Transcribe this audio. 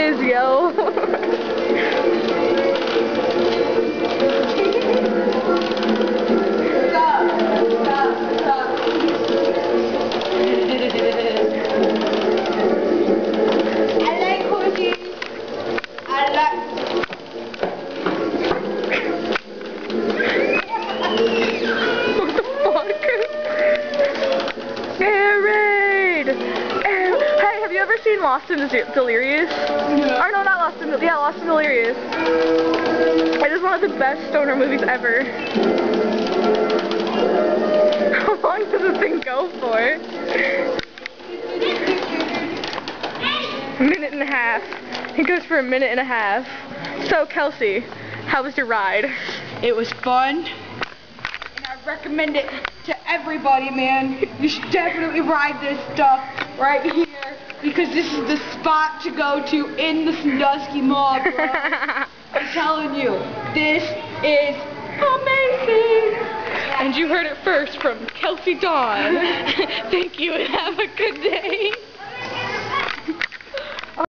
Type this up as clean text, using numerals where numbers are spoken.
is, yo. Have you ever seen Lost in Delirious? Yeah. Or no, not Lost in Lost in Delirious. It is one of the best stoner movies ever. How long does this thing go for? A minute and a half. It goes for a minute and a half. So Kelsey, how was your ride? It was fun, and I recommend it to everybody, man. You should definitely ride this stuff right here, because this is the spot to go to in the Sandusky Mall, bro. I'm telling you, this is amazing. And you heard it first from Kelsey Dawn. Thank you and have a good day.